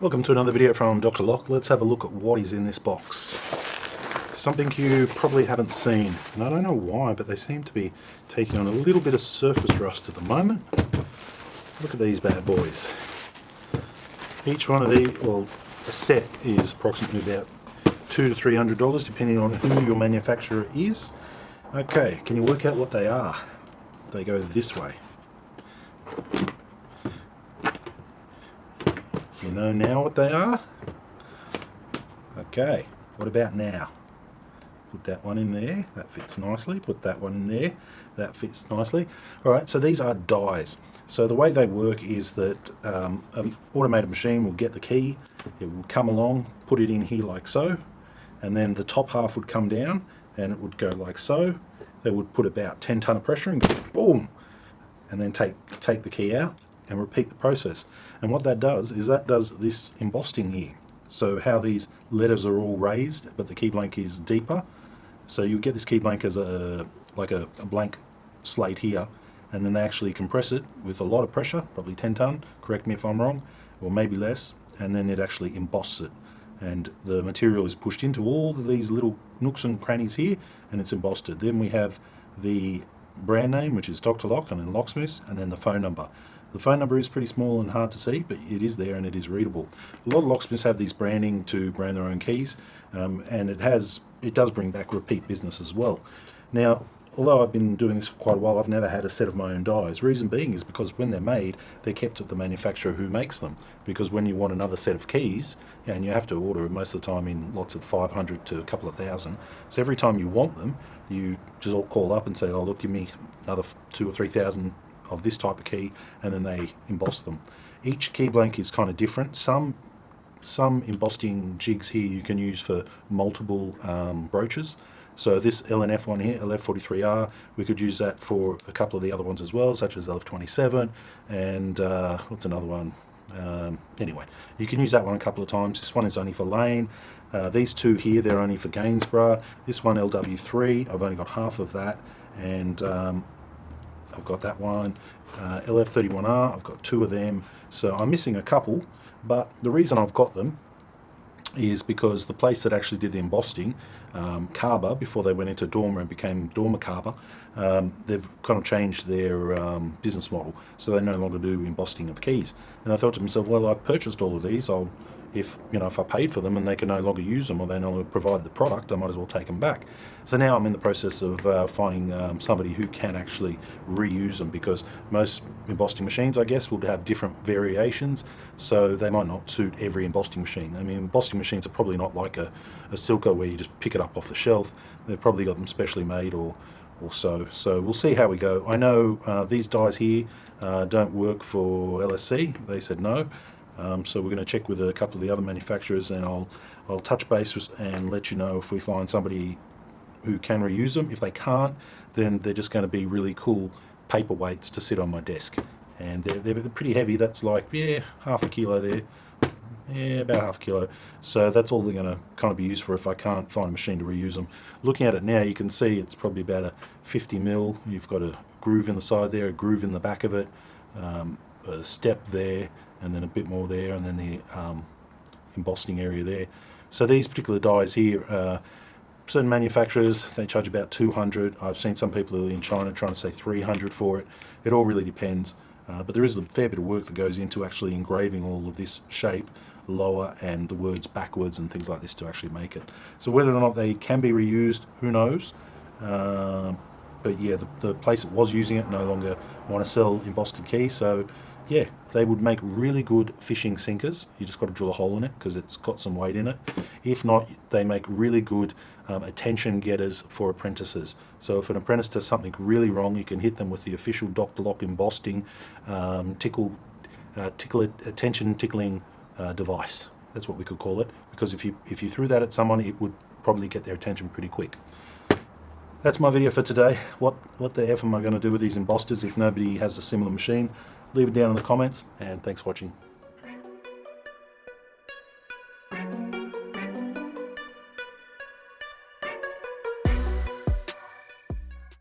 Welcome to another video from Dr. Lock. Let's have a look at what is in this box. Something you probably haven't seen, and I don't know why, but they seem to be taking on a little bit of surface rust at the moment. Look at these bad boys. Each one of these, well, a set is approximately about $200 to $300 depending on who your manufacturer is. Okay, can you work out what they are? They go this way. You know now what they are? Okay, what about now? Put that one in there, that fits nicely. Put that one in there, that fits nicely. Alright, so these are dies. So the way they work is that an automated machine will get the key, it will come along, put it in here like so, and then the top half would come down and it would go like so. They would put about 10 ton of pressure and go boom, and then take the key out and repeat the process. And what that does is that does this embossing here. So how these letters are all raised, but the key blank is deeper. So you get this key blank as like a blank slate here, and then they actually compress it with a lot of pressure, probably 10 ton, correct me if I'm wrong, or maybe less, and then it actually embosses it. And the material is pushed into all of these little nooks and crannies here, and it's embossed. Then we have the brand name, which is Dr. Lock, and then Locksmiths, and then the phone number. The phone number is pretty small and hard to see, but it is there and it is readable. A lot of locksmiths have these branding to brand their own keys, and it does bring back repeat business as well. Now, although I've been doing this for quite a while, I've never had a set of my own dies. Reason being is because when they're made, they're kept at the manufacturer who makes them. Because when you want another set of keys, and you have to order most of the time in lots of 500 to a couple of thousand, so every time you want them, you just all call up and say, oh look, give me another 2,000 or 3,000 of this type of key, and then they emboss them. Each key blank is kind of different. Some embossing jigs here you can use for multiple brooches. So this LNF one here, LF43R, we could use that for a couple of the other ones as well, such as LF27 and what's another one? Anyway, you can use that one a couple of times. This one is only for Lane. These two here, they're only for Gainsborough. This one, LW3, I've only got half of that, and I've got that one. LF31R, I've got two of them. So I'm missing a couple, but the reason I've got them is because the place that actually did the embossing, Carver, before they went into Dormer and became Dormer Carver, they've kind of changed their business model, so they no longer do embossing of keys. And I thought to myself, well, I've purchased all of these. If I paid for them and they can no longer use them, or they no longer provide the product, I might as well take them back. So now I'm in the process of finding somebody who can actually reuse them, because most embossing machines, I guess, will have different variations, so they might not suit every embossing machine. I mean, embossing machines are probably not like a Silco where you just pick it up off the shelf. They've probably got them specially made or so. So we'll see how we go. I know these dies here don't work for LSC. They said no. So we're going to check with a couple of the other manufacturers, and I'll touch base and let you know if we find somebody who can reuse them. If they can't, then they're just going to be really cool paperweights to sit on my desk, and they're pretty heavy. That's like, yeah, half a kilo there. Yeah, about half a kilo. So that's all they're going to kind of be used for if I can't find a machine to reuse them. Looking at it now, you can see it's probably about a 50 mil. You've got a groove in the side there, a groove in the back of it, a step there, and then a bit more there, and then the embossing area there. So these particular dies here, certain manufacturers, they charge about 200. I've seen some people in China trying to say 300 for it. It all really depends. But there is a fair bit of work that goes into actually engraving all of this shape lower and the words backwards and things like this to actually make it. So whether or not they can be reused, who knows? But yeah, the place that was using it no longer want to sell embossed keys. So yeah, they would make really good fishing sinkers. You just got to drill a hole in it because it's got some weight in it. If not, they make really good attention getters for apprentices. So if an apprentice does something really wrong, you can hit them with the official Dr. Lock embossing attention tickling device. That's what we could call it, because if you threw that at someone, it would probably get their attention pretty quick. That's my video for today. What the F am I going to do with these embossers if nobody has a similar machine? Leave it down in the comments, and thanks for watching.